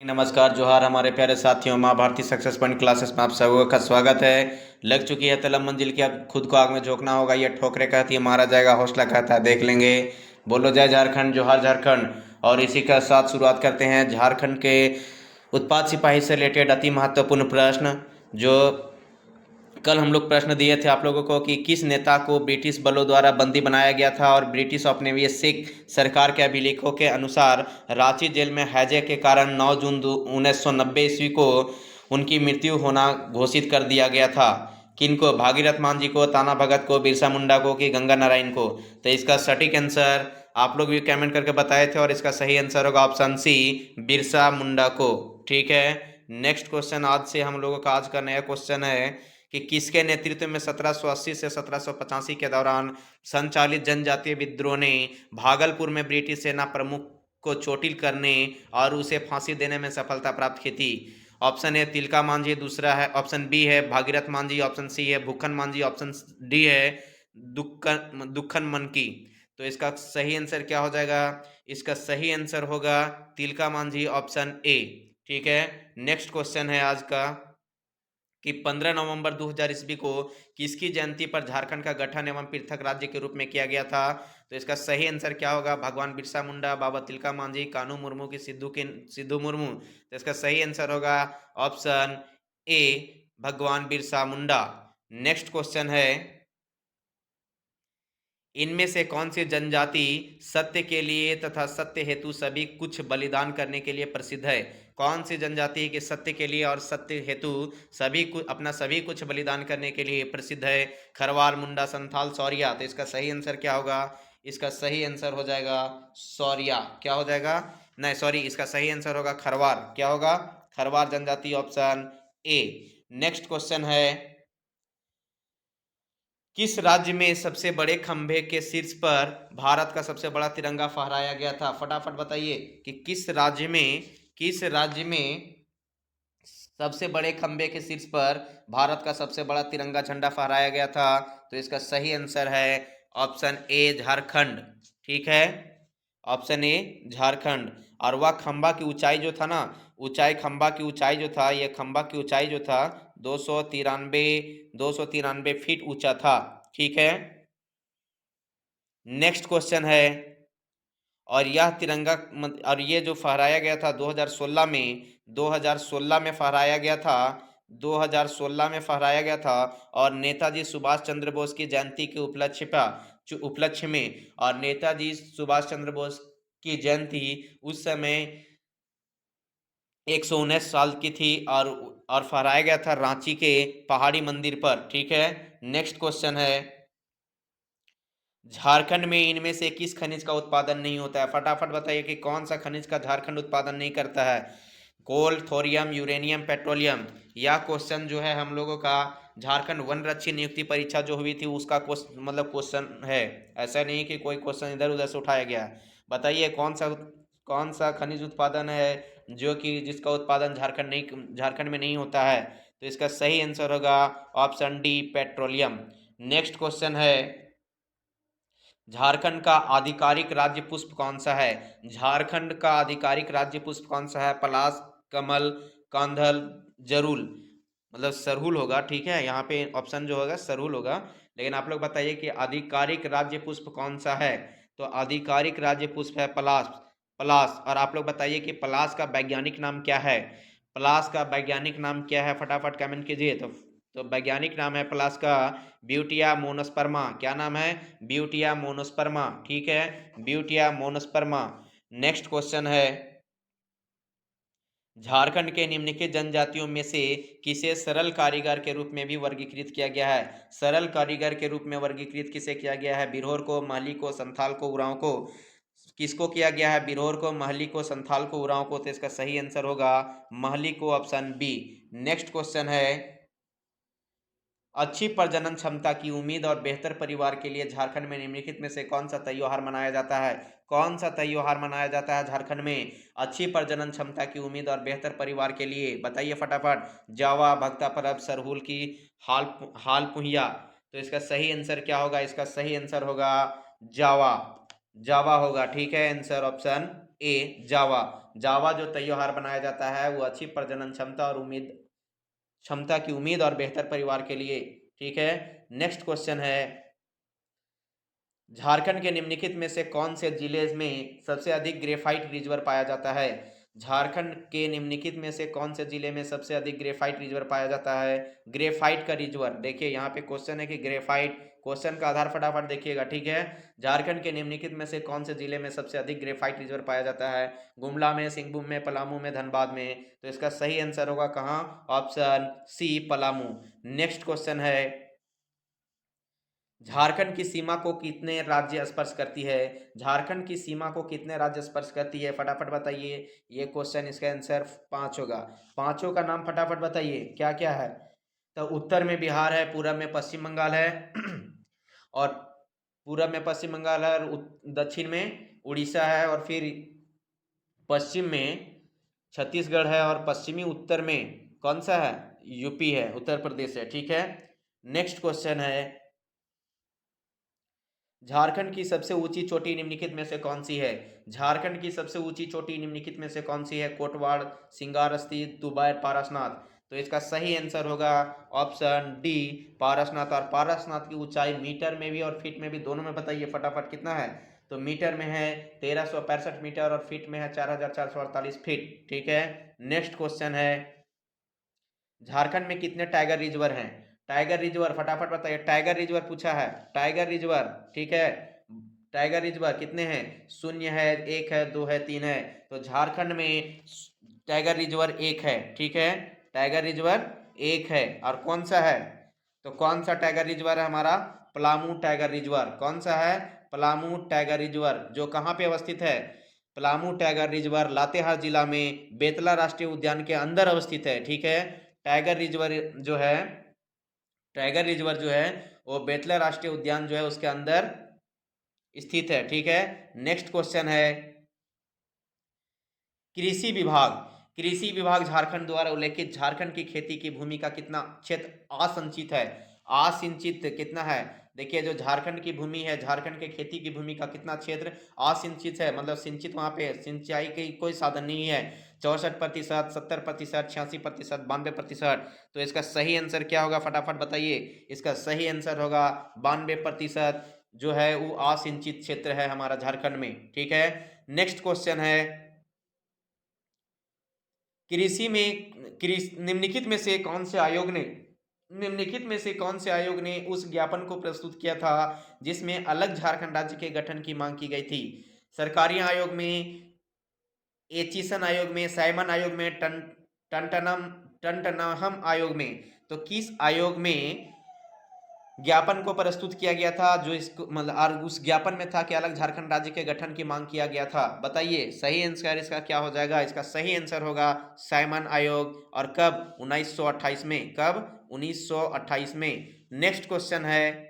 नमस्कार जोहार हमारे प्यारे साथियों, माँ भारती सक्सेस पॉइंट क्लासेस में आप सबको का स्वागत है। लग चुकी है तलब मंजिल की, अब खुद को आग में झोंकना होगा। ये ठोकरे कहती है मारा जाएगा, हौसला कहता है देख लेंगे। बोलो जय झारखंड, जोहार झारखंड। और इसी के साथ शुरुआत करते हैं झारखंड के उत्पाद सिपाही से रिलेटेड अति महत्वपूर्ण प्रश्न। जो कल हम लोग प्रश्न दिए थे आप लोगों को कि किस नेता को ब्रिटिश बलों द्वारा बंदी बनाया गया था, और ब्रिटिश औपनिवेशिक सरकार के अभिलेखों के अनुसार रांची जेल में हैजे के कारण 9 जून 1990 ईस्वी को उनकी मृत्यु होना घोषित कर दिया गया था। किनको? भागीरथ मान जी को, ताना भगत को, बिरसा मुंडा को, कि गंगा नारायण को? तो इसका सटीक आंसर आप लोग भी कमेंट करके बताए थे, और इसका सही आंसर होगा ऑप्शन सी, बिरसा मुंडा को। ठीक है, नेक्स्ट क्वेश्चन आज से हम लोगों का आज का नया क्वेश्चन है कि किसके नेतृत्व में 1780 से 1785 के दौरान संचालित जनजातीय विद्रोह ने भागलपुर में ब्रिटिश सेना प्रमुख को चोटिल करने और उसे फांसी देने में सफलता प्राप्त की थी? ऑप्शन ए तिलका मांझी, दूसरा है ऑप्शन बी है भागीरथ मांझी, ऑप्शन सी है भूखन मांझी, ऑप्शन डी है दुक्खन मनकी। तो इसका सही आंसर क्या हो जाएगा? इसका सही आंसर होगा तिलका मांझी, ऑप्शन ए। ठीक है, नेक्स्ट क्वेश्चन है आज का कि 15 नवंबर 2000 ईस्वी को किसकी जयंती पर झारखंड का गठन एवं पृथक राज्य के रूप में किया गया था? तो इसका सही आंसर क्या होगा? भगवान बिरसा मुंडा, बाबा तिलका मांझी, कानू मुर्मू की सिद्धू मुर्मू? तो इसका सही आंसर होगा ऑप्शन ए, भगवान बिरसा मुंडा। नेक्स्ट क्वेश्चन है, इनमें से कौन सी जनजाति सत्य के लिए तथा सत्य हेतु सभी कुछ बलिदान करने के लिए प्रसिद्ध है? कौन सी जनजाति है कि सत्य के लिए और सत्य हेतु अपना सभी कुछ बलिदान करने के लिए प्रसिद्ध है? खरवाल, मुंडा, संथाल, सौरिया? तो इसका सही आंसर क्या होगा? इसका सही आंसर हो जाएगा सौरिया। क्या हो जाएगा? नहीं सॉरी, इसका सही आंसर होगा खरवार। क्या होगा? खरवार जनजाति, ऑप्शन ए। नेक्स्ट क्वेश्चन है, किस राज्य में सबसे बड़े खंभे के शीर्ष पर भारत का सबसे बड़ा तिरंगा फहराया गया था? फटाफट बताइए कि किस राज्य में सबसे बड़े खंभे के शीर्ष पर भारत का सबसे बड़ा तिरंगा झंडा फहराया गया था? तो इसका सही आंसर है ऑप्शन ए, झारखंड। ठीक है, ऑप्शन ए, झारखंड। और वह खंभा की ऊंचाई जो था ना, खंभा की ऊंचाई जो था, ये खंभा की ऊंचाई जो था 293 फीट ऊंचा था। ठीक है, नेक्स्ट क्वेश्चन है, और यह तिरंगा और ये जो फहराया गया था 2016 में फहराया गया था। 2016 में फहराया गया था, और नेताजी सुभाष चंद्र बोस की जयंती के उपलक्ष्य में, और नेताजी सुभाष चंद्र बोस की जयंती उस समय 119 साल की थी, और फहराया गया था रांची के पहाड़ी मंदिर पर। ठीक है, नेक्स्ट क्वेश्चन है, झारखंड में इनमें से किस खनिज का उत्पादन नहीं होता है? फटाफट बताइए कि कौन सा खनिज का झारखंड उत्पादन नहीं करता है? कोल, थोरियम, यूरेनियम, पेट्रोलियम? यह क्वेश्चन जो है हम लोगों का झारखंड वन रक्षी नियुक्ति परीक्षा जो हुई थी उसका क्वेश्चन है। ऐसा नहीं कि कोई क्वेश्चन इधर उधर से उठाया गया। बताइए कौन सा खनिज उत्पादन है जो कि जिसका उत्पादन झारखंड में नहीं होता है? तो इसका सही आंसर होगा option D, petroleum. Next question है, झारखंड का आधिकारिक राज्य पुष्प कौन सा है? झारखंड का आधिकारिक राज्य पुष्प कौन सा है? पलाश, कमल, कांधल, जरूल? मतलब सरहुल होगा। ठीक है, यहाँ पे ऑप्शन जो होगा सरहुल होगा, लेकिन आप लोग बताइए कि आधिकारिक राज्य पुष्प कौन सा है? तो आधिकारिक राज्य पुष्प है पलाश। पलाश। और आप लोग बताइए कि पलाश का वैज्ञानिक नाम क्या है? पलाश का वैज्ञानिक नाम क्या है? फटाफट कमेंट कीजिए। तो वैज्ञानिक नाम है पलाश का ब्यूटिया मोनोस्पर्मा। क्या नाम है? Butea monosperma. ठीक है, ब्यूटिया मोनोस्पर्मा। नेक्स्ट क्वेश्चन है, झारखंड के निम्नलिखित जनजातियों में से किसे सरल कारीगर के रूप में भी वर्गीकृत किया गया है? सरल कारीगर के रूप में वर्गीकृत किसे किया गया है? बिरहोर को, महली को, संथाल को, उरांव को? किसको किया गया है? बिरहोर को, महली को, संथाल को, उरांव को? तो इसका सही आंसर होगा महली को, ऑप्शन बी। नेक्स्ट क्वेश्चन है, अच्छी प्रजनन क्षमता की उम्मीद और बेहतर परिवार के लिए झारखंड में निम्नलिखित में से कौन सा त्योहार मनाया जाता है? कौन सा त्योहार मनाया जाता है झारखंड में अच्छी प्रजनन क्षमता की उम्मीद और बेहतर परिवार के लिए? बताइए फटाफट। जावा, भक्ता परब, सरहुल की हाल हाल पुहिया? तो इसका सही आंसर क्या होगा? इसका सही आंसर होगा जावा। जावा होगा। ठीक है, आंसर ऑप्शन ए, जावा। जावा जो त्योहार बनाया जाता है वो अच्छी प्रजनन क्षमता की उम्मीद और बेहतर परिवार के लिए। ठीक है, नेक्स्ट क्वेश्चन है, झारखंड के निम्नलिखित में से कौन से जिले में सबसे अधिक ग्रेफाइट रिजर्व पाया जाता है? झारखंड के निम्नलिखित में से कौन से जिले में सबसे अधिक ग्रेफाइट रिजर्व पाया जाता है? ग्रेफाइट का रिजर्व देखिए, यहाँ पे क्वेश्चन है कि ग्रेफाइट, क्वेश्चन का आधार फटाफट देखिएगा। ठीक है, झारखंड के निम्नलिखित में से कौन से जिले में सबसे अधिक ग्रेफाइट रिजर्व पाया जाता है? गुमला में, सिंहभूम में, पलामू में, धनबाद में। तो इसका सही आंसर होगा कहाँ? Option C, Palamu. Next question है, झारखंड की सीमा को कितने राज्य स्पर्श करती है? झारखंड की सीमा को कितने राज्य स्पर्श करती है? फटाफट बताइए। ये क्वेश्चन, इसका आंसर 5 होगा। पांचों का नाम फटाफट बताइए, क्या क्या है? तो उत्तर में बिहार है, पूरब में पश्चिम बंगाल है और पूरब में पश्चिम बंगाल है, और दक्षिण में उड़ीसा है, और फिर पश्चिम में छत्तीसगढ़ है, और पश्चिमी उत्तर में कौन सा है? यूपी है, उत्तर प्रदेश है। ठीक है, नेक्स्ट क्वेश्चन है, झारखंड की सबसे ऊंची चोटी निम्नलिखित में से कौन सी है? झारखंड की सबसे ऊंची चोटी निम्नलिखित में से कौन सी है? कोटवाड़, सिंगारस्ती, दुबैर, पारसनाथ। तो इसका सही आंसर होगा ऑप्शन डी, पारसनाथ। और पारसनाथ की ऊंचाई मीटर में भी और फीट में भी, दोनों में बताइए फटाफट कितना है? तो मीटर में है 1365 मीटर और फीट में है 4448 फीट। ठीक है, नेक्स्ट क्वेश्चन है, झारखंड में कितने टाइगर रिजर्व हैं? टाइगर रिजर्व फटाफट बताइए। टाइगर रिजर्व पूछा है, टाइगर रिजर्व। ठीक है, टाइगर रिजर्व कितने हैं? 0 है, 1 है, 2 है, 3 है। तो झारखंड में टाइगर रिजर्व 1 है। ठीक है, टाइगर रिजर्व 1 है। और कौन सा है? तो कौन सा टाइगर रिजर्व है हमारा? Palamu tiger reserve. कौन सा है? पलामू टाइगर रिजर्व, जो कहाँ पे अवस्थित है? पलामू टाइगर रिजर्व लातेहार जिला में बेतला राष्ट्रीय उद्यान के अंदर अवस्थित है। ठीक है, टाइगर रिजर्व जो है, टाइगर रिजर्व जो है वो बेतला राष्ट्रीय उद्यान जो है उसके अंदर स्थित है। ठीक है, नेक्स्ट क्वेश्चन है, कृषि विभाग, कृषि विभाग झारखंड द्वारा उल्लेखित झारखंड की खेती की भूमि का कितना क्षेत्र आसिंचित है? आसिंचित कितना है? देखिए, जो झारखंड की भूमि है, झारखंड के खेती की भूमि का कितना क्षेत्र आसिंचित है, मतलब सिंचित, वहां पे सिंचाई की कोई साधन नहीं है। 64%, 70%, 86%, 92%। तो इसका सही आंसर क्या होगा? फटाफट बताइए। इसका सही आंसर होगा 92% जो है वो असिंचित क्षेत्र है हमारा झारखंड में। ठीक है, नेक्स्ट क्वेश्चन है, कृषि में निम्नलिखित में से कौन से आयोग ने, निम्नलिखित में से कौन से आयोग ने उस ज्ञापन को प्रस्तुत किया था जिसमें अलग झारखंड राज्य के गठन की मांग की गई थी? सरकारी आयोग में, एचिसन आयोग में, साइमन आयोग में, टंटनम टंटनहम आयोग में। तो किस आयोग में ज्ञापन को प्रस्तुत किया गया था, जो इसको मतलब, और उस ज्ञापन में था कि अलग झारखंड राज्य के गठन की मांग किया गया था? बताइए सही आंसर इसका क्या हो जाएगा? इसका सही आंसर होगा साइमन आयोग। और कब? 1928 में। कब? 1928 में। नेक्स्ट क्वेश्चन है,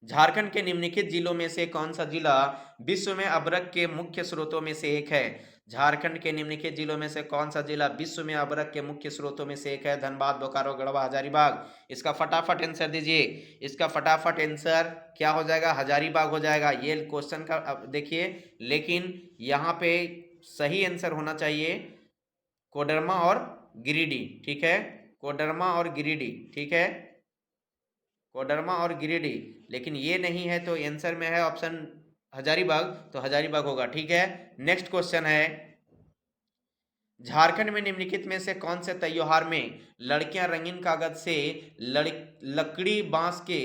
झारखंड के निम्नलिखित जिलों में से कौन सा जिला विश्व में अभ्रक के मुख्य स्रोतों में से एक है? झारखंड के निम्नलिखित जिलों में से कौन सा जिला विश्व में अभ्रक के मुख्य स्रोतों में से एक है? धनबाद, बोकारो, गढ़वा, हजारीबाग। इसका फटाफट आंसर दीजिए। इसका फटाफट आंसर क्या हो जाएगा? हजारीबाग हो जाएगा। ये क्वेश्चन का अब देखिए, लेकिन यहाँ पे सही आंसर होना चाहिए कोडरमा और गिरिडीह। ठीक है, कोडरमा और गिरिडीह। ठीक है, कोडरमा और गिरिडीह, लेकिन ये नहीं है, तो आंसर में है ऑप्शन हजारीबाग, तो हजारीबाग होगा। ठीक है, नेक्स्ट क्वेश्चन है, झारखंड में निम्नलिखित में से कौन से त्योहार में लड़कियां रंगीन कागज से लकड़ी बांस के,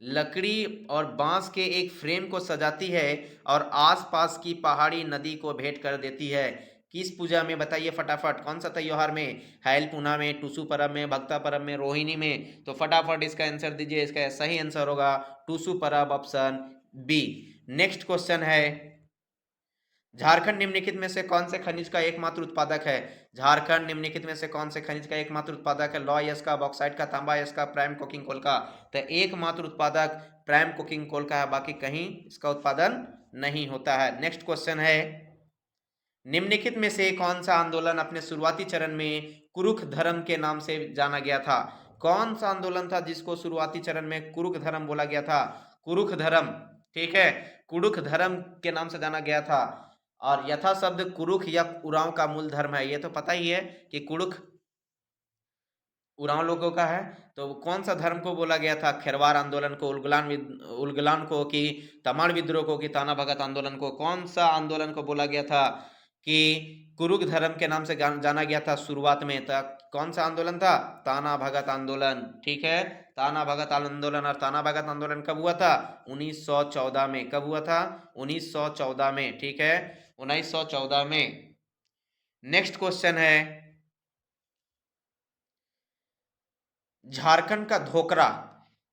लकड़ी और बांस के एक फ्रेम को सजाती है और आसपास की पहाड़ी नदी को भेंट कर देती है? किस पूजा में? बताइए फटाफट, कौन सा त्योहार में? हैल पूना में, टूसू परब में, भक्ता परब में, रोहिणी में। तो फटाफट इसका आंसर दीजिए। इसका सही आंसर होगा टूसू परब, ऑप्शन बी। नेक्स्ट क्वेश्चन है, झारखंड निम्नलिखित में से कौन से खनिज का एकमात्र उत्पादक है? झारखंड निम्नलिखित में से कौन से खनिज का एकमात्र उत्पादक है? लौह यश का, बॉक्साइट का, तांबा यश का, प्राइम कोकिंग कोल का। तो एकमात्र उत्पादक प्राइम कोकिंग कोल का है, बाकी कहीं इसका उत्पादन नहीं होता है। नेक्स्ट क्वेश्चन है, निम्नलिखित में से कौन सा आंदोलन अपने शुरुआती चरण में कुरुख धर्म के नाम से जाना गया था? कौन सा आंदोलन था जिसको शुरुआती चरण में कुरुख धर्म बोला गया था? कुरुख धर्म। ठीक है, कुरुख धर्म के नाम से जाना गया था। और यथा शब्द कुरुख या उरांव का मूल धर्म है, ये तो पता ही है कि कुरुख उरांव लोगों का है। तो कौन सा धर्म को बोला गया था? खेरवार आंदोलन को, उलगुलान को, कि तमाड़ विद्रोह को, कि ताना भगत आंदोलन को? कौन सा आंदोलन को बोला गया था कि कुरुख धर्म के नाम से जाना गया था शुरुआत में? तो कौन सा आंदोलन था? ताना भगत आंदोलन। ठीक है, ताना भगत आंदोलन। और ताना भगत आंदोलन कब हुआ था? 1914 में। कब हुआ था? 1914 में। ठीक है, 1914 में। नेक्स्ट क्वेश्चन है, झारखंड का धोकरा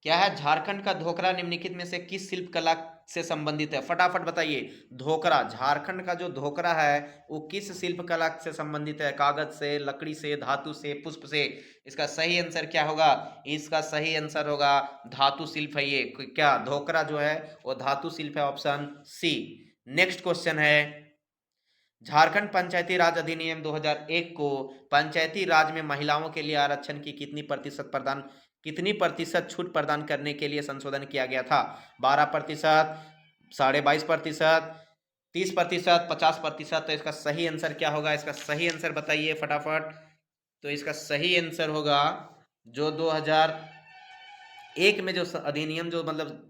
क्या है? झारखंड का धोकरा निम्नलिखित में से किस शिल्प कला से संबंधित है? फटाफट बताइए। धोकरा, झारखंड का जो धोकरा है वो किस शिल्प कला से संबंधित है? कागज से, लकड़ी से, धातु से, पुष्प से? इसका सही आंसर क्या होगा? इसका सही आंसर होगा धातु शिल्प है ये। क्या धोकरा जो है वो धातु शिल्प है, ऑप्शन सी। नेक्स्ट क्वेश्चन है, झारखंड पंचायती राज अधिनियम 2001 को पंचायती राज में महिलाओं के लिए आरक्षण की कितनी प्रतिशत छूट प्रदान करने के लिए संशोधन किया गया था? 12%, 22.5%, 30%, 50%? तो इसका सही आंसर क्या होगा? इसका सही आंसर बताइए फटाफट। तो इसका सही आंसर होगा जो 2001 में जो अधिनियम जो मतलब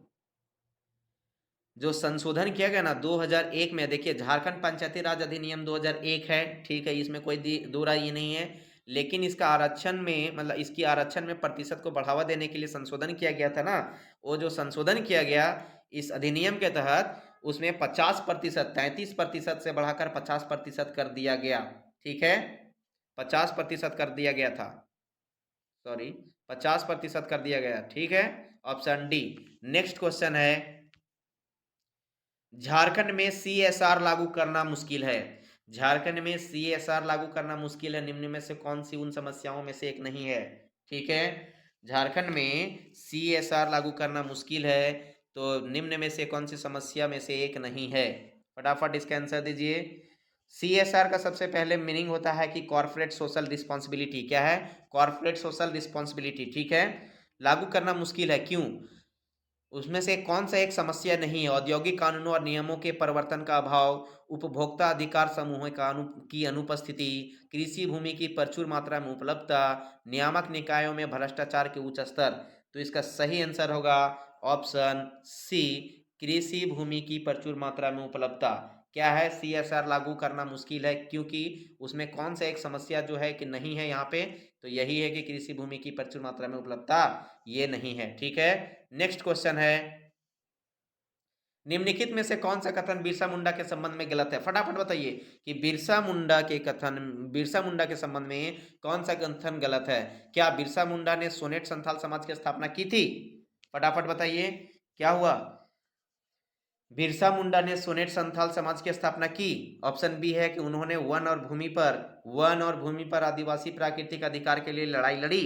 जो संशोधन किया गया ना 2001 में, देखिए झारखंड पंचायती राज अधिनियम 2001 है, ठीक है, इसमें कोई दो राय ये नहीं है। लेकिन इसका आरक्षण में मतलब इसकी आरक्षण में प्रतिशत को बढ़ावा देने के लिए संशोधन किया गया था ना। वो जो संशोधन किया गया इस अधिनियम के तहत, उसमें 50%, 33% से बढ़ाकर 50% कर दिया गया। ठीक है, 50% कर दिया गया था, सॉरी 50% कर दिया गया। ठीक है, ऑप्शन डी। नेक्स्ट क्वेश्चन है, झारखंड में सीएसआर लागू करना मुश्किल है। झारखंड में सीएसआर लागू करना मुश्किल है, निम्न में से कौन सी उन समस्याओं में से एक नहीं है? ठीक है, झारखंड में सीएसआर लागू करना मुश्किल है, तो निम्न में से कौन सी समस्या में से एक नहीं है? फटाफट इसका आंसर दीजिए। सीएसआर का सबसे पहले मीनिंग होता है कि कॉर्पोरेट सोशल रिस्पॉन्सिबिलिटी। क्या है? Corporate social responsibility. ठीक है, लागू करना मुश्किल है, क्यों? उसमें से कौन सा एक समस्या नहीं है? औद्योगिक कानूनों और नियमों के परिवर्तन का अभाव, उपभोक्ता अधिकार समूहों की अनुपस्थिति, कृषि भूमि की प्रचुर मात्रा में उपलब्धता, नियामक निकायों में भ्रष्टाचार के उच्च स्तर। तो इसका सही आंसर होगा ऑप्शन सी, कृषि भूमि की प्रचुर मात्रा में उपलब्धता। क्या है? सीएसआर लागू करना मुश्किल है क्योंकि उसमें कौन सा एक समस्या जो है कि नहीं है यहाँ पे? तो यही है कि कृषि भूमि की प्रचुर मात्रा में उपलब्धता ये नहीं है। ठीक है, नेक्स्ट क्वेश्चन है, निम्नलिखित में से कौन सा कथन बिरसा मुंडा के संबंध में गलत है? फटाफट बताइए कि बिरसा मुंडा के संबंध में कौन सा कथन गलत है? क्या बिरसा मुंडा ने सोनेट संथाल समाज की स्थापना की थी? फटाफट बताइए, क्या हुआ? बिरसा मुंडा ने सोनेट संथाल समाज की स्थापना की। ऑप्शन बी है कि उन्होंने वन और भूमि पर आदिवासी प्राकृतिक अधिकार के लिए लड़ाई लड़ी।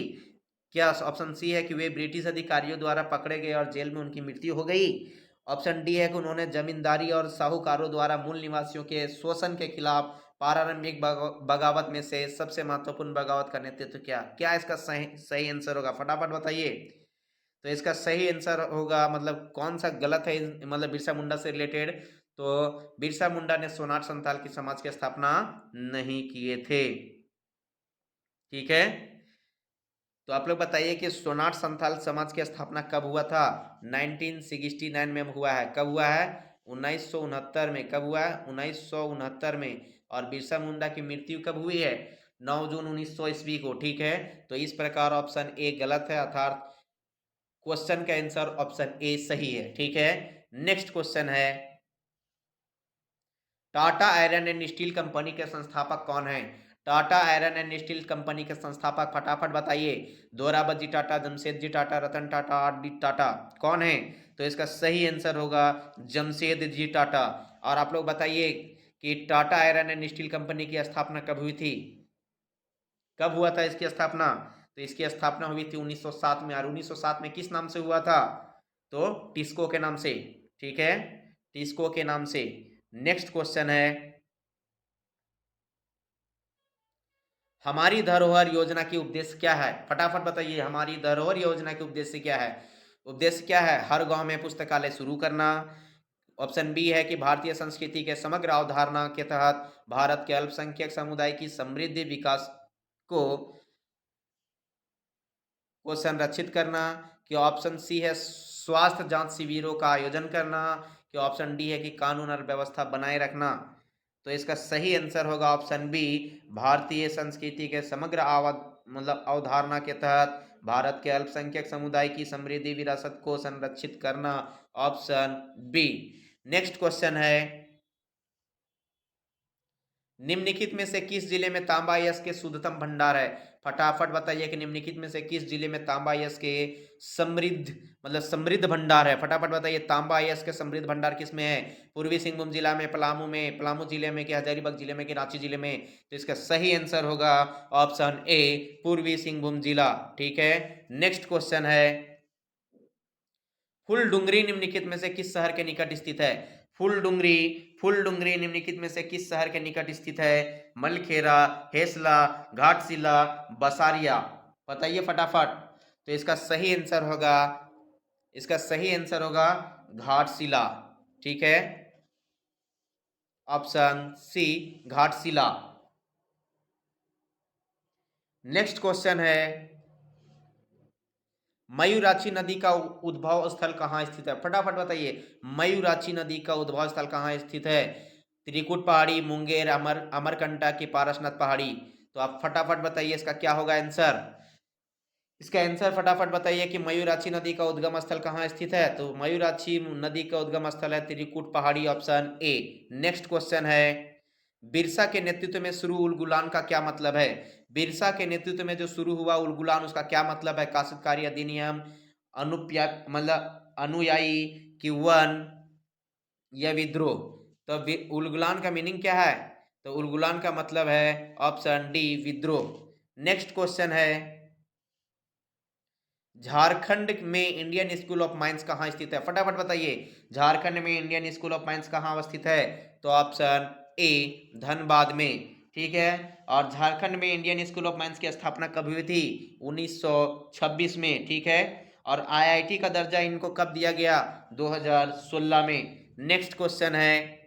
क्या ऑप्शन सी है कि वे ब्रिटिश अधिकारियों द्वारा पकड़े गए और जेल में उनकी मृत्यु हो गई? ऑप्शन डी है कि उन्होंने जमींदारी और साहूकारों द्वारा मूल निवासियों के शोषण के खिलाफ प्रारंभिक बगावत में से सबसे महत्वपूर्ण बगावत का नेतृत्व किया। क्या इसका सही सही आंसर होगा? फटाफट बताइए। तो इसका सही आंसर होगा मतलब कौन सा गलत है मतलब बिरसा मुंडा से रिलेटेड? तो बिरसा मुंडा ने सोनार संथाल की समाज की स्थापना नहीं किए थे। ठीक है, तो आप लोग बताइए कि सोनार संथाल समाज की स्थापना कब हुआ था? 1969 में हुआ है। कब हुआ है? 1969 में। कब हुआ है? 1969 में। और बिरसा मुंडा की मृत्यु कब हुई है? 9 जून 1900 ईस्वी को। ठीक है, तो इस प्रकार ऑप्शन ए गलत है, अर्थात क्वेश्चन का आंसर ऑप्शन ए सही है। ठीक है, नेक्स्ट क्वेश्चन है, Tata iron and steel company के संस्थापक कौन है? Tata iron and steel company के संस्थापक फटाफट बताइए। दोराबजी टाटा, जमशेदजी टाटा, रतन टाटा, आर डी टाटा, कौन है? तो इसका सही आंसर होगा जमशेदजी टाटा। और आप लोग बताइए कि Tata iron and steel company की स्थापना कब हुई थी? कब हुआ था इसकी स्थापना? तो इसकी स्थापना हुई थी 1907 में। और 1907 में किस नाम से हुआ था? तो टिस्को के नाम से। ठीक है, टिस्को के नाम से। नेक्स्ट क्वेश्चन है, हमारी धरोहर योजना की उद्देश्य क्या है? फटाफट बताइए, हमारी धरोहर योजना के उद्देश्य क्या है? उद्देश्य क्या है? हर गांव में पुस्तकालय शुरू करना, ऑप्शन बी है कि भारतीय संस्कृति के समग्र अवधारणा के तहत भारत के अल्पसंख्यक समुदाय की समृद्धि विकास को संरक्षित करना, कि ऑप्शन सी है स्वास्थ्य जांच शिविरों का आयोजन करना, कि ऑप्शन डी है कि कानून और व्यवस्था बनाए रखना। तो इसका सही आंसर होगा ऑप्शन बी, भारतीय संस्कृति के समग्र अवधारणा के तहत भारत के अल्पसंख्यक समुदाय की समृद्धि विरासत को संरक्षित करना, ऑप्शन बी। नेक्स्ट क्वेश्चन है, निम्नलिखित में से किस जिले में तांबा अयस्क के शुद्धतम भंडार है? फटाफट बताइए कि निम्नलिखित में से किस जिले में तांबा अयस्क के समृद्ध भंडार है? फटाफट बताइए, तांबा अयस्क के समृद्ध भंडार किस में है? पूर्वी सिंहभूम जिला में, पलामू जिले में, कि हजारीबाग जिले में, कि रांची जिले में? तो इसका सही आंसर होगा ऑप्शन ए, पूर्वी सिंहभूम जिला। ठीक है, नेक्स्ट क्वेश्चन है, फुलडुंगरी निम्नलिखित में से किस शहर के निकट स्थित है? फुलडुंगरी निम्नलिखित में से किस शहर के निकट स्थित है? मलखेरा, हेसला, घाटशिला, बसारिया? बताइए फटाफट। तो इसका सही आंसर होगा घाटशिला। ठीक है, option C, Ghatshila. Next question है, मयूराक्षी नदी का उद्भव स्थल कहाँ स्थित है? फटाफट बताइए, मयूराक्षी नदी का उद्भव स्थल कहाँ स्थित है? त्रिकुट पहाड़ी, मुंगेर, अमरकंटक की पारसनाथ पहाड़ी? तो आप फटाफट बताइए इसका क्या होगा आंसर। इसका आंसर फटाफट बताइए कि मयूराक्षी नदी का उद्गम स्थल कहाँ स्थित है? तो मयूराक्षी नदी का उद्गम स्थल है त्रिकुट पहाड़ी, ऑप्शन ए। नेक्स्ट क्वेश्चन है, बिरसा के नेतृत्व में शुरू उलगुलान का क्या मतलब है? बिरसा के नेतृत्व में जो शुरू हुआ उलगुलान, उसका क्या मतलब है? काश्तकारी अधिनियम, अनुयायी, कि वन, या विद्रोह? तो उलगुलान का मीनिंग क्या है? तो उलगुलान का मतलब है ऑप्शन डी, विद्रोह। नेक्स्ट क्वेश्चन है, झारखंड में इंडियन स्कूल ऑफ माइंस कहाँ स्थित है? फटाफट बताइए, झारखंड में इंडियन स्कूल ऑफ माइंस कहाँ अवस्थित है? तो ऑप्शन ए, धनबाद में। ठीक है, और झारखंड में इंडियन स्कूल ऑफ माइंस की स्थापना कब हुई थी? 1926 में। ठीक है, और आईआईटी का दर्जा इनको कब दिया गया? 2016 में। नेक्स्ट क्वेश्चन है,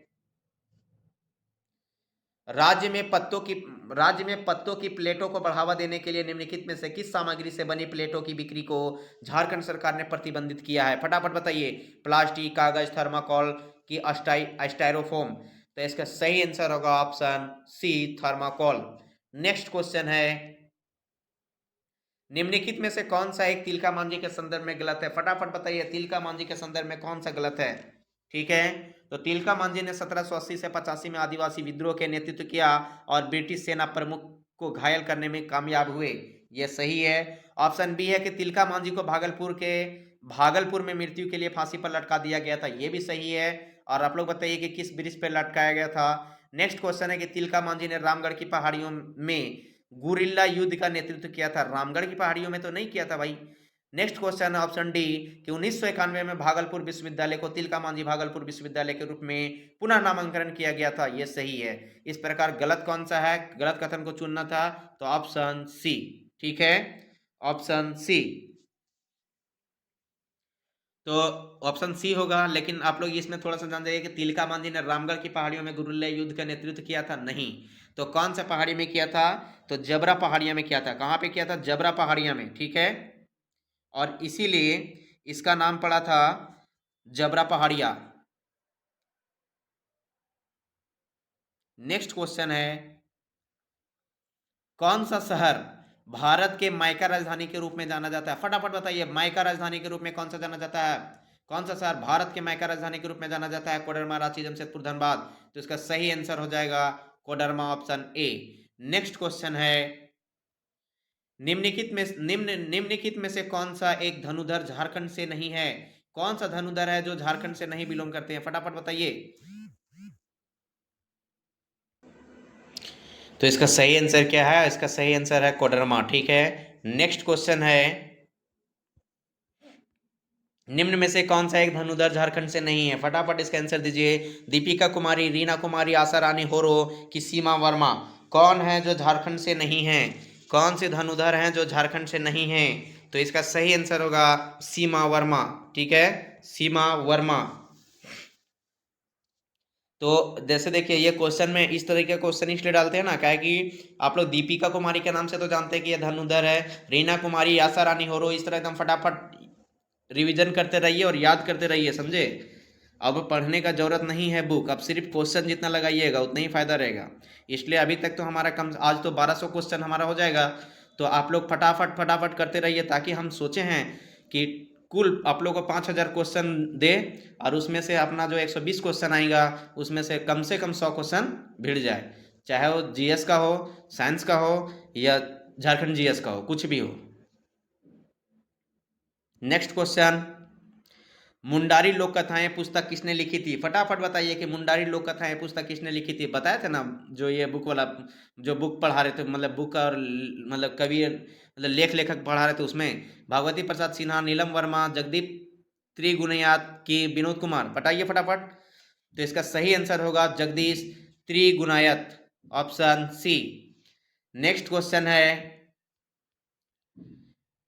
राज्य में पत्तों की प्लेटों को बढ़ावा देने के लिए निम्नलिखित में से किस सामग्री से बनी प्लेटों की बिक्री को झारखंड सरकार ने प्रतिबंधित किया है? फटाफट बताइए, प्लास्टिक, कागज, थर्माकोल, की स्टाइरोफोम? तो इसका सही आंसर होगा option C, thermocol. Next question है, निम्नलिखित में से कौन सा एक तिलका मांझी के संदर्भ में गलत है? फटाफट बताइए, तिलका मांझी के संदर्भ में कौन सा गलत है? ठीक है, तो तिलका मांझी ने 1780 से 85 में आदिवासी विद्रोह के नेतृत्व किया और ब्रिटिश सेना प्रमुख को घायल करने में कामयाब हुए। यह सही है। ऑप्शन बी है कि तिलका मांझी को भागलपुर में मृत्यु के लिए फांसी पर लटका दिया गया था। यह भी सही है। और आप लोग बताइए कि किस ब्रिज पर लटकाया गया था। नेक्स्ट क्वेश्चन है कि तिलका मांझी ने रामगढ़ की पहाड़ियों में गुरिल्ला युद्ध का नेतृत्व किया था। रामगढ़ की पहाड़ियों में तो नहीं किया था भाई। नेक्स्ट क्वेश्चन है ऑप्शन डी, कि 1991 में भागलपुर विश्वविद्यालय को तिलका मांझी भागलपुर विश्वविद्यालय के रूप में पुनः नामांकन किया गया था। यह सही है। इस प्रकार गलत कौन सा है? गलत कथन को चुनना था, तो ऑप्शन सी। ठीक है, ऑप्शन सी। तो ऑप्शन सी होगा। लेकिन आप लोग इसमें थोड़ा सा जान जाइए कि तिलका मांझी ने रामगढ़ की पहाड़ियों में गुरिल्ला युद्ध का नेतृत्व किया था, नहीं। तो कौन सा पहाड़ी में किया था? तो जबरा पहाड़ियां में किया था। कहां पे किया था? जबरा पहाड़ियां में। ठीक है, और इसीलिए इसका नाम पड़ा था जबरा पहाड़िया। नेक्स्ट क्वेश्चन है, कौन सा शहर भारत के मायका राजधानी के रूप में जाना जाता है? फटाफट बताइए, मायका राजधानी के रूप में कौन सा जाना जाता है? कौन सा शहर भारत के मायका राजधानी के रूप में जाना जाता है? कोडरमा, रांची, जमशेदपुर, धनबाद? तो इसका सही आंसर हो जाएगा Koderma, option A. Next question है, निम्नलिखित में से कौन सा एक धनुधर झारखंड से नहीं है? कौन सा धनुधर है जो झारखंड से नहीं बिलोंग करते हैं? फटाफट बताइए। तो इसका सही आंसर क्या है? इसका सही आंसर है कोडरमा। ठीक है, नेक्स्ट क्वेश्चन है, निम्न में से कौन सा एक धनुधर झारखंड से नहीं है? फटाफट इसका आंसर दीजिए। दीपिका कुमारी, रीना कुमारी, आशा रानी होरो, की सीमा वर्मा? कौन है जो झारखंड से नहीं है? कौन से धनुधर हैं जो झारखंड से नहीं है? तो इसका सही आंसर होगा सीमा वर्मा। ठीक है, सीमा वर्मा। तो जैसे देखिए ये क्वेश्चन में इस तरह के क्वेश्चन इसलिए डालते हैं ना, क्या है कि आप लोग दीपिका कुमारी के नाम से तो जानते हैं कि ये धनुधर है, रीना कुमारी, आशा रानी होरो, इस तरह एकदम फटाफट रिवीजन करते रहिए और याद करते रहिए, समझे। अब पढ़ने का जरूरत नहीं है बुक, अब सिर्फ क्वेश्चन जितना लगाइएगा उतना ही फायदा रहेगा। इसलिए अभी तक तो हमारा कम, आज तो 1200 क्वेश्चन हमारा हो जाएगा। तो आप लोग फटाफट फटाफट करते रहिए, ताकि हम सोचे हैं कि कुल आप लोग को 5000 क्वेश्चन दे, और उसमें से अपना जो 120 क्वेश्चन आएगा उसमें से कम 100 क्वेश्चन भिड़ जाए, चाहे वो जीएस का हो, साइंस का हो, या झारखंड जीएस का हो, कुछ भी हो। नेक्स्ट क्वेश्चन, मुंडारी लोक कथाएं पुस्तक किसने लिखी थी? फटाफट बताइए कि मुंडारी लोक कथाएं पुस्तक किसने लिखी थी। बताए थे ना, जो ये बुक वाला, जो बुक पढ़ा रहे थे, मतलब बुक और मतलब कवि, मतलब लेखक पढ़ा रहे थे, उसमें भगवती प्रसाद सिन्हा, नीलम वर्मा, जगदीप त्रिगुणयात की विनोद कुमार। बताइए फटाफट। तो इसका सही आंसर होगा Jagdish Trigunayat, option C. Next question है,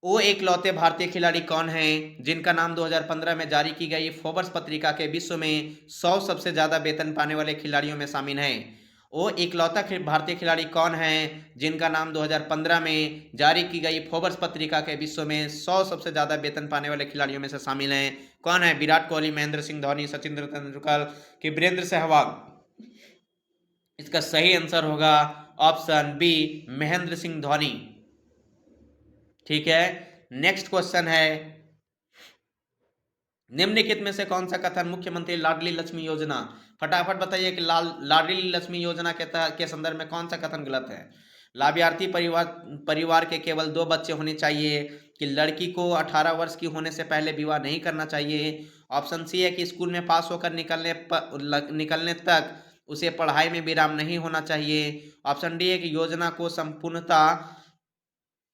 वो एकलौते भारतीय खिलाड़ी कौन हैं जिनका नाम 2015 में जारी की गई फोर्ब्स पत्रिका के विश्व में 100 सबसे ज्यादा वेतन पाने वाले खिलाड़ियों में शामिल हैं? वो एकलौता भारतीय खिलाड़ी कौन हैं जिनका नाम 2015 में जारी की गई फोर्ब्स पत्रिका के विश्व में 100 सबसे ज्यादा वेतन पाने वाले खिलाड़ियों में से शामिल हैं? कौन है? विराट कोहली, महेंद्र सिंह धोनी, सचिन तेंदुलकर कि वीरेंद्र सहवाग? इसका सही आंसर होगा ऑप्शन बी, महेंद्र सिंह धोनी। ठीक है। नेक्स्ट क्वेश्चन है, निम्नलिखित में से कौन सा कथन मुख्यमंत्री लाडली लक्ष्मी योजना, फटाफट बताइए कि लाडली लक्ष्मी योजना के संदर्भ में कौन सा कथन गलत है? लाभार्थी परिवार के केवल 2 बच्चे होने चाहिए, कि लड़की को 18 वर्ष की होने से पहले विवाह नहीं करना चाहिए, ऑप्शन सी है कि स्कूल में पास होकर निकलने तक उसे पढ़ाई में विराम नहीं होना चाहिए, ऑप्शन डी है कि योजना को संपूर्णता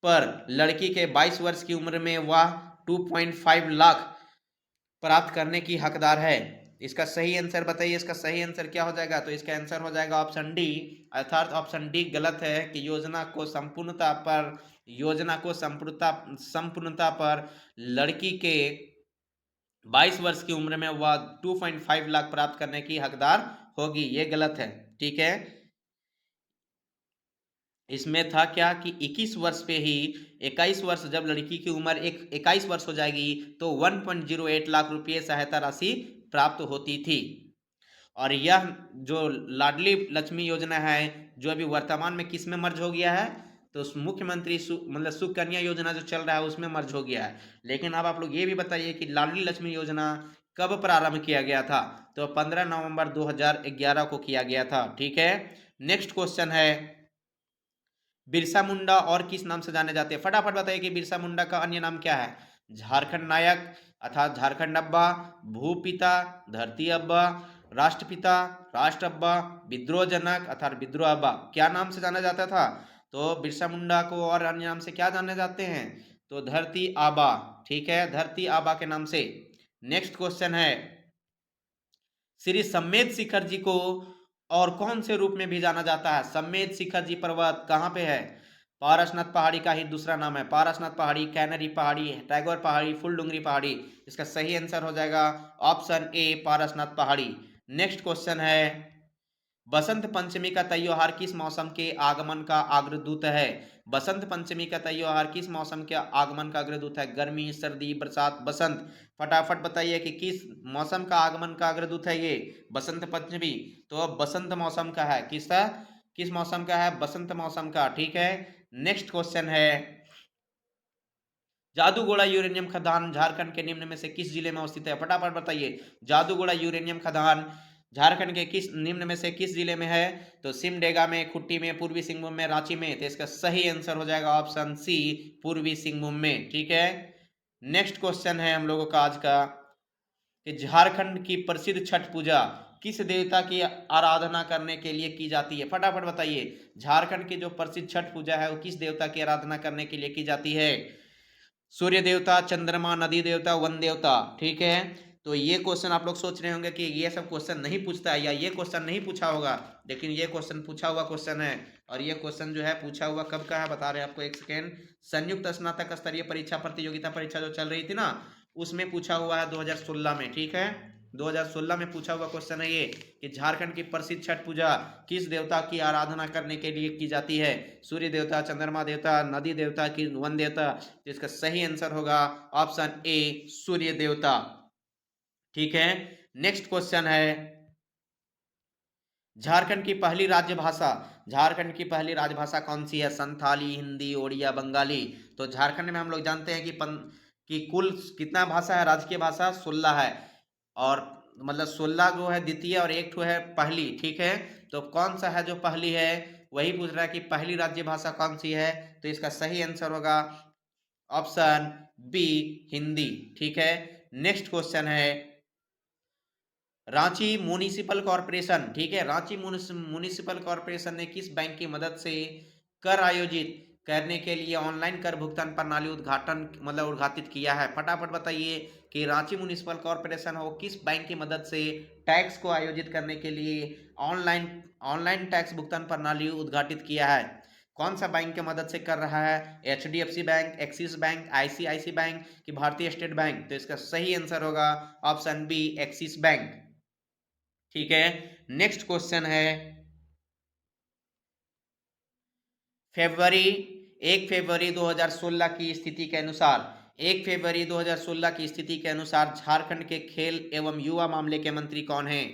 पर लड़की के 22 वर्ष की उम्र में वह 2.5 लाख प्राप्त करने की हकदार है। इसका सही आंसर बताइए, इसका सही आंसर क्या हो जाएगा? तो इसका आंसर हो जाएगा ऑप्शन डी, अर्थात ऑप्शन डी गलत है कि योजना को संपूर्णता पर लड़की के 22 वर्ष की उम्र में वह 2.5 लाख प्राप्त करने की हकदार होगी, ये गलत है। ठीक है। इसमें था क्या कि 21 वर्ष पे ही, 21 वर्ष जब लड़की की उम्र 21 वर्ष हो जाएगी तो 1.08 लाख रुपये सहायता राशि प्राप्त होती थी। और यह जो लाडली लक्ष्मी योजना है, जो अभी वर्तमान में किस में मर्ज हो गया है? तो मुख्यमंत्री मतलब सुकन्या योजना जो चल रहा है उसमें मर्ज हो गया है। लेकिन अब आप लोग ये भी बताइए कि लाडली लक्ष्मी योजना कब प्रारंभ किया गया था? तो 15 नवंबर 2011 को किया गया था। ठीक है। नेक्स्ट क्वेश्चन है, बिरसा मुंडा और किस नाम से जाने जाते हैं? फटाफट बताइए कि बिरसा मुंडा का अन्य नाम क्या है? झारखंड नायक अर्थात झारखंड अब्बा, भूपिता धरती अब्बा, राष्ट्रपिता राष्ट्र अब्बा, विद्रोह जनक अर्थात विद्रोह अब्बा, क्या नाम से जाना जाता था? तो बिरसा मुंडा को और अन्य नाम से क्या जाने जाते हैं? तो धरती आबा। ठीक है, धरती आबा के नाम से। नेक्स्ट क्वेश्चन है, श्री सम्मेद शिखर जी को और कौन से रूप में भी जाना जाता है? सम्मेद शिखर जी पर्वत कहाँ पे है? पारसनाथ पहाड़ी का ही दूसरा नाम है, पारसनाथ पहाड़ी, कैनरी पहाड़ी, टैगोर पहाड़ी, फुलडुंगरी पहाड़ी। इसका सही आंसर हो जाएगा ऑप्शन ए, पारसनाथ पहाड़ी। नेक्स्ट क्वेश्चन है, बसंत पंचमी का त्योहार किस मौसम के आगमन का अग्रदूत है? बसंत पंचमी का त्योहार किस मौसम के आगमन का अग्रदूत है? गर्मी, सर्दी, बरसात, बसंत। फटाफट बताइए कि किस मौसम का आगमन का अग्रदूत है ये बसंत पंचमी? तो अब बसंत मौसम का है। किस मौसम का है? बसंत मौसम का। ठीक है। नेक्स्ट क्वेश्चन है, जादूगोड़ा यूरेनियम खदान झारखंड के निम्न में से किस जिले में अवस्थित है? फटाफट बताइए, जादूगोड़ा यूरेनियम खदान झारखंड के किस निम्न में से किस जिले में है? तो सिमडेगा में, खुट्टी में, पूर्वी सिंहभूम में, रांची में। तो इसका सही आंसर हो जाएगा ऑप्शन सी, पूर्वी सिंहभूम में। ठीक है। नेक्स्ट क्वेश्चन है हम लोगों का आज का, कि झारखंड की प्रसिद्ध छठ पूजा किस देवता की आराधना करने के लिए की जाती है? फटाफट बताइए, झारखंड की जो प्रसिद्ध छठ पूजा है वो किस देवता की आराधना करने के लिए की जाती है? सूर्य देवता, चंद्रमा, नदी देवता, वन देवता। ठीक है। तो ये क्वेश्चन आप लोग सोच रहे होंगे कि ये सब क्वेश्चन नहीं पूछता है या ये क्वेश्चन नहीं पूछा होगा, लेकिन ये क्वेश्चन पूछा हुआ क्वेश्चन है। और ये क्वेश्चन जो है पूछा हुआ कब का है बता रहे हैं आपको, एक सेकेंड। संयुक्त स्नातक स्तरीय परीक्षा प्रतियोगिता परीक्षा जो चल रही थी ना, उसमें पूछा हुआ है 2016 में। ठीक है। 2016 में पूछा हुआ क्वेश्चन है ये कि झारखंड की प्रसिद्ध छठ पूजा किस देवता की आराधना करने के लिए की जाती है? सूर्य देवता, चंद्रमा देवता, नदी देवता की वन देवता? जिसका सही आंसर होगा ऑप्शन ए सूर्य देवता। ठीक है, नेक्स्ट क्वेश्चन है झारखंड की पहली राजभाषा, झारखंड की पहली राजभाषा कौन सी है? संथाली, हिंदी, ओडिया, बंगाली? तो झारखंड में हम लोग जानते हैं कि कुल कितना भाषा है? राजकीय भाषा 16 है, और मतलब 16 जो है द्वितीय और एक है पहली। ठीक है, तो कौन सा है जो पहली है? वही पूछ रहा है कि पहली राज्य भाषा कौन सी है। तो इसका सही आंसर होगा ऑप्शन बी हिंदी। ठीक है, नेक्स्ट क्वेश्चन है रांची म्युनिसिपल कॉर्पोरेशन, ठीक है, रांची म्युनिसिपल कॉर्पोरेशन ने किस बैंक की मदद से कर आयोजित करने के लिए ऑनलाइन कर भुगतान प्रणाली उद्घाटित किया है? फटाफट बताइए कि रांची म्युनिसिपल कॉर्पोरेशन हो किस बैंक की मदद से टैक्स को आयोजित करने के लिए ऑनलाइन ऑनलाइन टैक्स भुगतान प्रणाली उद्घाटित किया है? कौन सा बैंक की मदद से कर रहा है? HDFC bank, axis bank, ICICI bank कि भारतीय स्टेट बैंक? तो इसका सही आंसर होगा ऑप्शन बी एक्सिस बैंक। ठीक है, नेक्स्ट क्वेश्चन है फेब्रुवरी 1 फरवरी 2016 की स्थिति के अनुसार, 1 फरवरी 2016 की स्थिति के अनुसार झारखंड के खेल एवं युवा मामले के मंत्री कौन हैं?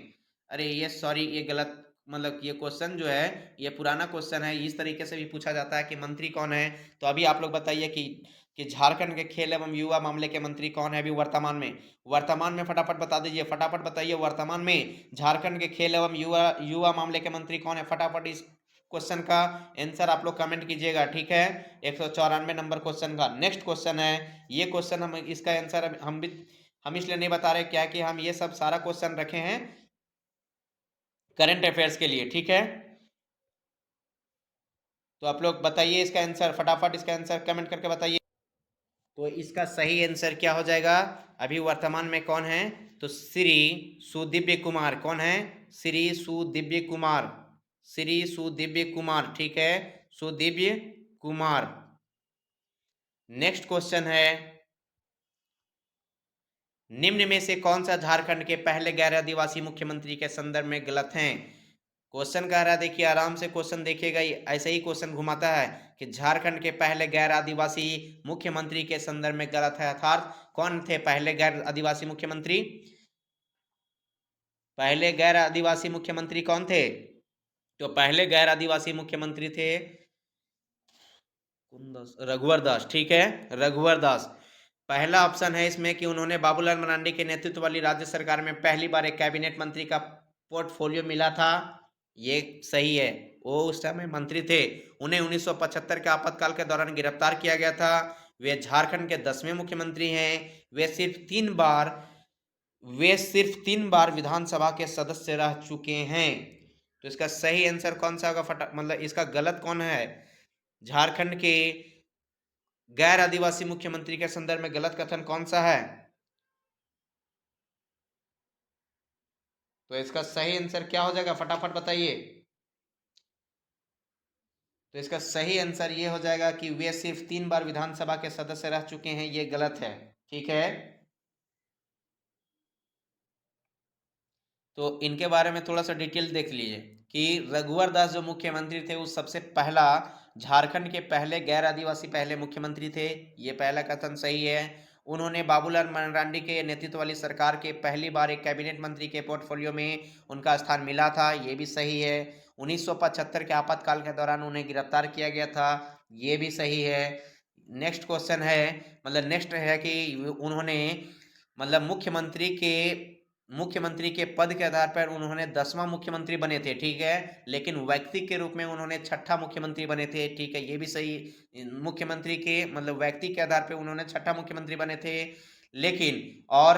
अरे ये सॉरी, ये गलत, मतलब ये क्वेश्चन जो है ये पुराना क्वेश्चन है, इस तरीके से भी पूछा जाता है कि मंत्री कौन है। तो अभी आप लोग बताइए कि झारखंड के खेल एवं युवा मामले के मंत्री कौन है अभी वर्तमान में? वर्तमान में फटाफट बता दीजिए, फटाफट बताइए वर्तमान में झारखंड के खेल एवं युवा युवा मामले के मंत्री कौन है? फटाफट इस क्वेश्चन का आंसर आप लोग कमेंट कीजिएगा। ठीक है, 194 नंबर क्वेश्चन का। नेक्स्ट क्वेश्चन है, ये क्वेश्चन हम इसका आंसर हम इसलिए नहीं बता रहे क्या कि हम ये सब सारा क्वेश्चन रखे हैं करंट अफेयर्स के लिए। ठीक है, तो आप लोग बताइए इसका आंसर, फटाफट इसका आंसर कमेंट करके बताइए। तो इसका सही आंसर क्या हो जाएगा? अभी वर्तमान में कौन है? तो श्री सुदिव्य कुमार। कौन है? श्री सुदिव्य कुमार, श्री सुदिव्य कुमार। ठीक है, सुदिव्य कुमार। नेक्स्ट क्वेश्चन है निम्न में से कौन सा झारखंड के पहले गैर आदिवासी मुख्यमंत्री के संदर्भ में गलत हैं? क्वेश्चन कह रहा है, देखिए आराम से क्वेश्चन देखिएगा, ऐसे ही क्वेश्चन घुमाता है कि झारखंड के पहले गैर आदिवासी मुख्यमंत्री के संदर्भ में गलत है, अर्थात कौन थे पहले गैर आदिवासी मुख्यमंत्री? पहले गैर आदिवासी मुख्यमंत्री कौन थे? तो पहले गैर आदिवासी मुख्यमंत्री थे रघुवर दास। ठीक है, रघुवर दास पहला ऑप्शन है इसमें कि उन्होंने बाबूलाल मरांडी के नेतृत्व वाली राज्य सरकार में पहली बार एक कैबिनेट मंत्री का पोर्टफोलियो मिला था, ये सही है। वो उस समय मंत्री थे, उन्हें 1975 के आपातकाल के दौरान गिरफ्तार किया गया था। वे झारखंड के 10वें मुख्यमंत्री हैं। वे सिर्फ तीन बार विधानसभा के सदस्य रह चुके हैं। तो इसका सही आंसर कौन सा होगा? मतलब इसका गलत कौन है? झारखंड के गैर आदिवासी मुख्यमंत्री के संदर्भ में गलत कथन कौन सा है? तो इसका सही आंसर क्या हो जाएगा? फटाफट बताइए। तो इसका सही आंसर ये हो जाएगा कि वे सिर्फ 3 बार विधानसभा के सदस्य रह चुके हैं, ये गलत है। ठीक है, तो इनके बारे में थोड़ा सा डिटेल देख लीजिए कि रघुवर दास जो मुख्यमंत्री थे वो सबसे पहला झारखंड के पहले गैर आदिवासी पहले मुख्यमंत्री थे, ये पहला कथन सही है। उन्होंने बाबूलाल मरांडी के नेतृत्व वाली सरकार के पहली बार एक कैबिनेट मंत्री के पोर्टफोलियो में उनका स्थान मिला था, ये भी सही है। 1975 के आपातकाल के दौरान उन्हें गिरफ्तार किया गया था, ये भी सही है। नेक्स्ट क्वेश्चन है, मतलब नेक्स्ट है कि उन्होंने मतलब मुख्यमंत्री के पद के आधार पर उन्होंने 10वां मुख्यमंत्री बने थे। ठीक है, लेकिन व्यक्ति के रूप में उन्होंने 6ठा मुख्यमंत्री बने थे। ठीक है, ये भी सही। मुख्यमंत्री के मतलब व्यक्ति के आधार पर उन्होंने 6ठा मुख्यमंत्री बने थे, लेकिन और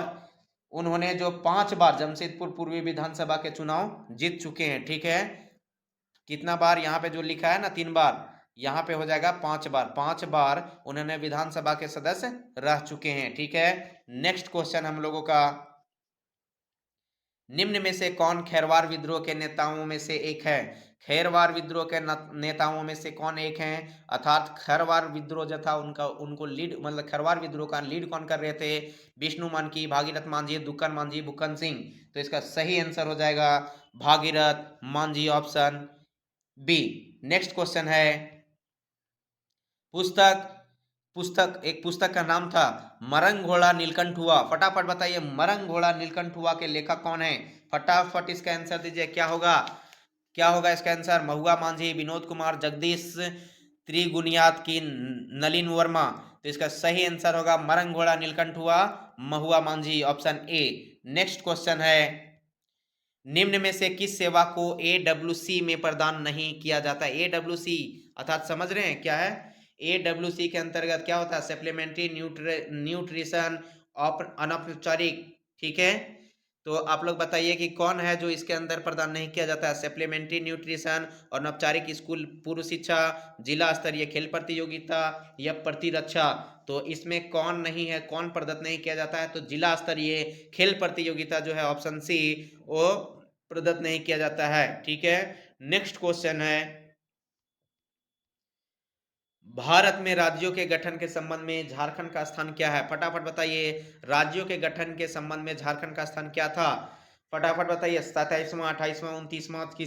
उन्होंने जो 5 बार जमशेदपुर पूर्वी विधानसभा के चुनाव जीत चुके हैं। ठीक है, कितना बार? यहाँ पे जो लिखा है ना 3 बार, यहाँ पे हो जाएगा 5 बार। 5 बार उन्होंने विधानसभा के सदस्य रह चुके हैं। ठीक है, नेक्स्ट क्वेश्चन हम लोगों का निम्न में से कौन खैरवार विद्रोह के नेताओं में से एक है? खेरवार विद्रोह के नेताओं में से कौन एक हैं, अर्थात खरवार विद्रोह जो था उनका उनको लीड मतलब खरवार विद्रोह का लीड कौन कर रहे थे, विष्णु मानकी, भागीरथ मांझी, दुक्कन मांझी, बुक्कन सिंह। तो इसका सही आंसर हो जाएगा Bhagirath Manjhi, option B. Next question है, पुस्तक पुस्तक एक पुस्तक का नाम था मरंग घोड़ा नीलकंठ हुआ। फटाफट बताइए मरंग घोड़ा नीलकंठ हुआ के लेखक कौन है, फटाफट इसका आंसर दीजिए। क्या होगा, क्या होगा इसका आंसर, महुआ मांझी, विनोद कुमार, जगदीश त्रिगुनियात की नलिन वर्मा। तो इसका सही आंसर होगा मरंग Goda Neelkanth Hua, Mahua Majhi, option A. Next question है, निम्न में से किस सेवा को AWC में प्रदान नहीं किया जाता है। AWC अर्थात समझ रहे हैं क्या है, AWC के अंतर्गत क्या होता है, सप्लीमेंट्री न्यूट्रिशन अनौपचारिक, ठीक है। तो आप लोग बताइए कि कौन है जो इसके अंदर प्रदान नहीं किया जाता है, सप्लीमेंट्री न्यूट्रिशन और अनौपचारिक स्कूल पूर्व शिक्षा, जिला स्तरीय खेल प्रतियोगिता या प्रतिरक्षा। तो इसमें कौन नहीं है, कौन प्रदत्त नहीं किया जाता है, तो जिला स्तरीय खेल प्रतियोगिता जो है ऑप्शन सी, वो प्रदत्त नहीं किया जाता है, ठीक है। नेक्स्ट क्वेश्चन है, भारत में राज्यों के गठन के संबंध में झारखंड का स्थान क्या है, फटाफट बताइए। राज्यों के गठन के संबंध में झारखंड का स्थान क्या था, फटाफट बताइए। 27वां, 28वां, 29वां की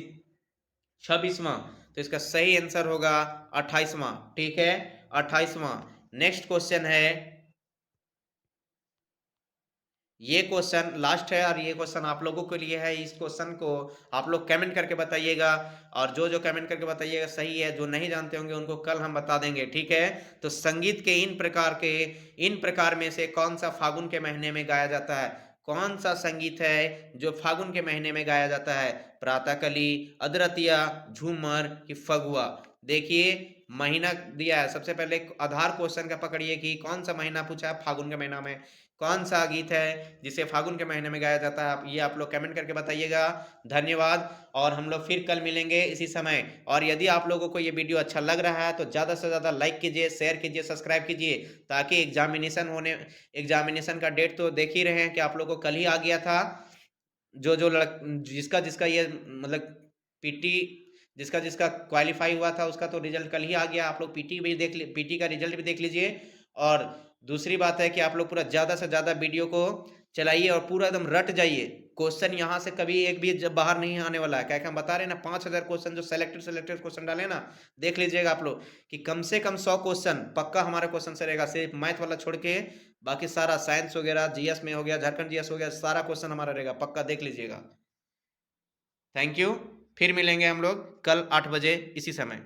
26वां। तो इसका सही आंसर होगा 28वां, ठीक है, 28वां। नेक्स्ट क्वेश्चन है, ये क्वेश्चन लास्ट है और ये क्वेश्चन आप लोगों के लिए है। इस क्वेश्चन को आप लोग कमेंट करके बताइएगा, और जो जो कमेंट करके बताइएगा सही है, जो नहीं जानते होंगे उनको कल हम बता देंगे, ठीक है। तो संगीत के इन प्रकार में से कौन सा फागुन के महीने में गाया जाता है, कौन सा संगीत है जो फागुन के महीने में गाया जाता है, प्रातःकली, अदरतिया, झूमर कि फगुआ। देखिए महीना दिया है, सबसे पहले आधार क्वेश्चन का पकड़िए कि कौन सा महीना पूछा है, फागुन के महीना में कौन सा गीत है जिसे फागुन के महीने में गाया जाता है, आप ये आप लोग कमेंट करके बताइएगा। धन्यवाद, और हम लोग फिर कल मिलेंगे इसी समय। और यदि आप लोगों को ये वीडियो अच्छा लग रहा है तो ज़्यादा से ज़्यादा लाइक कीजिए, शेयर कीजिए, सब्सक्राइब कीजिए, ताकि एग्जामिनेशन का डेट तो देख ही रहे हैं कि आप लोगों को कल ही आ गया था। जो जो लड़क जिसका जिसका ये मतलब पीटी जिसका जिसका क्वालिफाई हुआ था उसका तो रिजल्ट कल ही आ गया। आप लोग पीटी का रिजल्ट भी देख लीजिए। और दूसरी बात है कि आप लोग पूरा ज़्यादा से ज़्यादा वीडियो को चलाइए और पूरा एकदम रट जाइए। क्वेश्चन यहाँ से कभी एक भी जब बाहर नहीं आने वाला है, क्या कि हम बता रहे हैं ना 5000 क्वेश्चन जो सेलेक्टेड क्वेश्चन डाले ना, देख लीजिएगा आप लोग कि कम से कम 100 क्वेश्चन पक्का हमारा क्वेश्चन से रहेगा, सिर्फ मैथ वाला छोड़ के बाकी सारा साइंस वगैरह, जीएस में हो गया, झारखंड जीएस हो गया, सारा क्वेश्चन हमारा रहेगा, पक्का देख लीजिएगा। थैंक यू, फिर मिलेंगे हम लोग कल 8 बजे इसी समय।